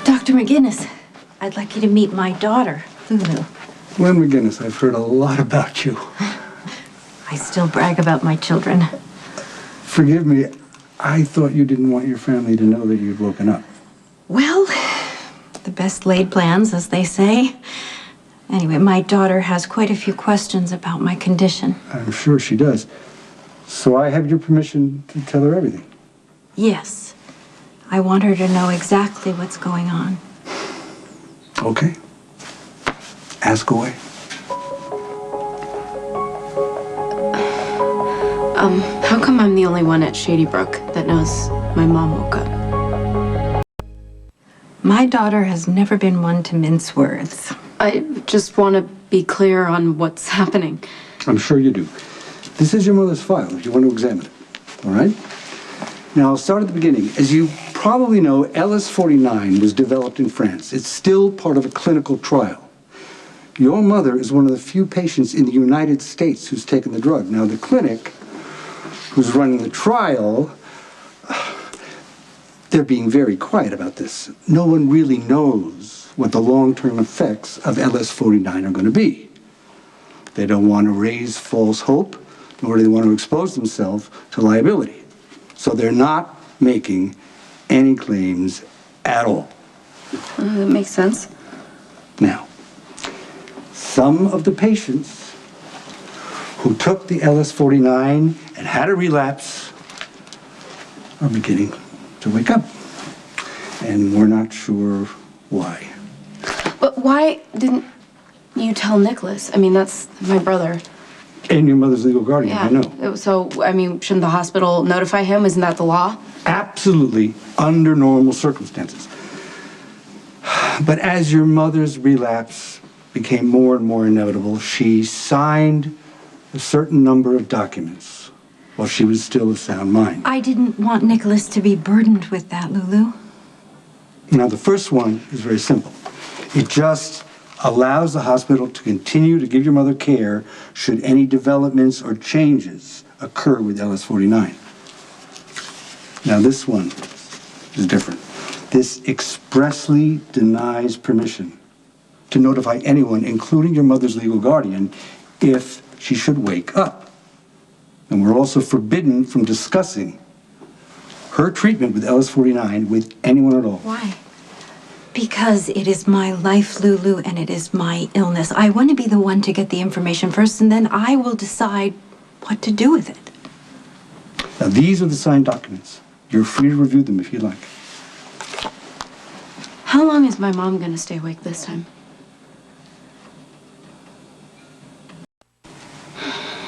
Dr. McGinnis, I'd like you to meet my daughter, Lulu. Lynn McGinnis, I've heard a lot about you. I still brag about my children. Forgive me, I thought you didn't want your family to know that you'd woken up. Well, the best laid plans, as they say. Anyway, my daughter has quite a few questions about my condition. I'm sure she does. So I have your permission to tell her everything. Yes. I want her to know exactly what's going on. Okay. Ask away. How come I'm the only one at Shady Brook that knows my mom woke up? My daughter has never been one to mince words. I just want to be clear on what's happening. I'm sure you do. This is your mother's file if you want to examine it. All right? Now, I'll start at the beginning. As you probably know, LS49 was developed in France. It's still part of a clinical trial. Your mother is one of the few patients in the United States who's taken the drug. Now, the clinic who's running the trial, they're being very quiet about this. No one really knows what the long-term effects of LS49 are going to be. They don't want to raise false hope, nor do they want to expose themselves to liability. So they're not making any claims at all. That makes sense. Now, some of the patients who took the LS49 and had a relapse are beginning to wake up. And we're not sure why. But why didn't you tell Nicholas? I mean, that's my brother. And your mother's legal guardian, I know. So, I mean, shouldn't the hospital notify him? Isn't that the law? Absolutely, under normal circumstances. But as your mother's relapse became more and more inevitable, she signed a certain number of documents while she was still of sound mind. I didn't want Nicholas to be burdened with that, Lulu. Now, the first one is very simple. It just allows the hospital to continue to give your mother care should any developments or changes occur with LS49. Now, this one is different. This expressly denies permission to notify anyone, including your mother's legal guardian, if she should wake up. And we're also forbidden from discussing her treatment with LS49 with anyone at all. Why? Because it is my life, Lulu, and it is my illness. I want to be the one to get the information first, and then I will decide what to do with it. Now, these are the signed documents. You're free to review them if you like. How long is my mom going to stay awake this time?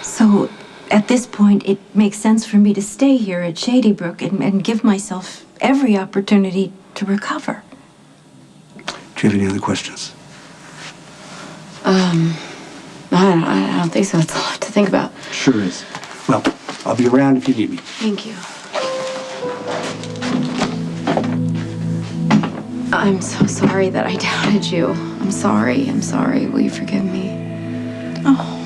So, at this point, it makes sense for me to stay here at Shady Brook and give myself every opportunity to recover. Do you have any other questions? I don't think so. It's a lot to think about. Sure is. Well, I'll be around if you need me. Thank you. I'm so sorry that I doubted you. I'm sorry. Will you forgive me? Oh.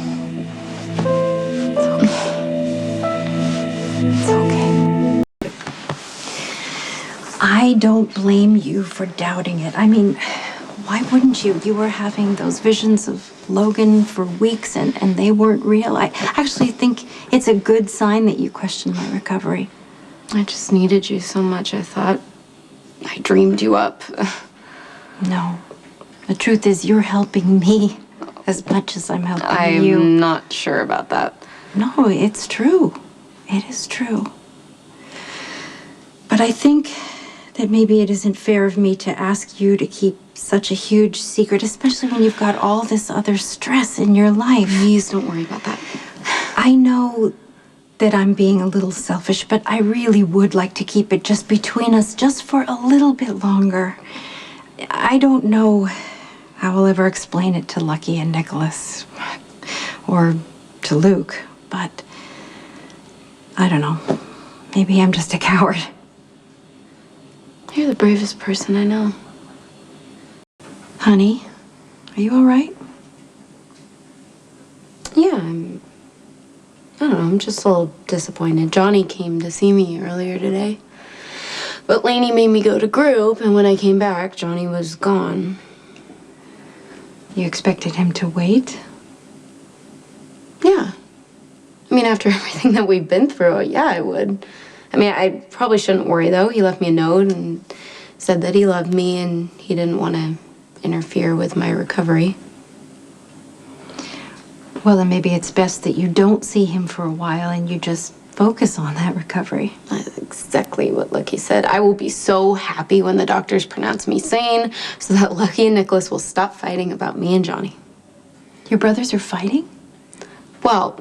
It's okay. I don't blame you for doubting it. I mean, why wouldn't you? You were having those visions of Logan for weeks and they weren't real. I actually think it's a good sign that you questioned my recovery. I just needed you so much. I thought I dreamed you up. No. The truth is you're helping me as much as I'm helping you. I'm not sure about that. No, it's true. It is true. But I think that maybe it isn't fair of me to ask you to keep such a huge secret, especially when you've got all this other stress in your life. Please don't worry about that. I know that I'm being a little selfish, but I really would like to keep it just between us just for a little bit longer. I don't know how I'll ever explain it to Lucky and Nicholas or to Luke, but I don't know. Maybe I'm just a coward. You're the bravest person I know. Honey, are you all right? Yeah, I don't know, I'm just a little disappointed. Johnny came to see me earlier today. But Lainey made me go to group, and when I came back, Johnny was gone. You expected him to wait? Yeah. I mean, after everything that we've been through, yeah, I would. I mean, I probably shouldn't worry, though. He left me a note and said that he loved me and he didn't want to interfere with my recovery. Well, then maybe it's best that you don't see him for a while and you just focus on that recovery. That's exactly what Lucky said. I will be so happy when the doctors pronounce me sane so that Lucky and Nicholas will stop fighting about me and Johnny. Your brothers are fighting? Well,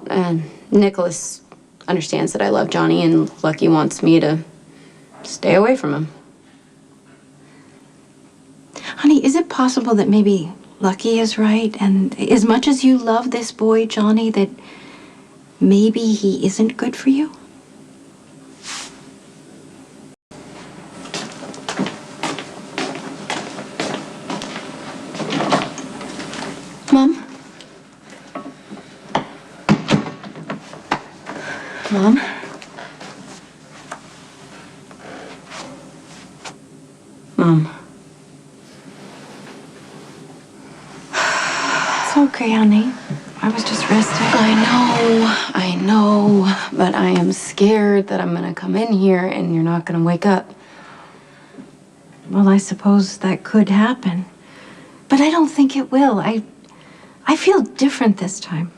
Nicholas understands that I love Johnny and Lucky wants me to stay away from him. Honey, is it possible that maybe Lucky is right? And as much as you love this boy, Johnny, that maybe he isn't good for you? Mom? Mom? Mom. It's okay, honey. I was just resting. I know, but I am scared that I'm gonna come in here and you're not gonna wake up. Well, I suppose that could happen. But I don't think it will. I feel different this time.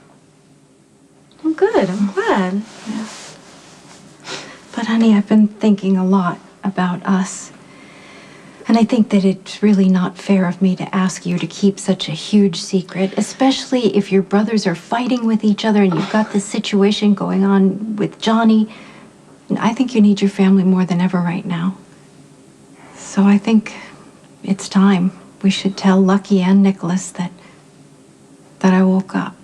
Well, good. I'm glad. Yeah. But honey, I've been thinking a lot about us. And I think that it's really not fair of me to ask you to keep such a huge secret, especially if your brothers are fighting with each other and you've got this situation going on with Johnny. And I think you need your family more than ever right now. So I think it's time we should tell Lucky and Nicholas that I woke up.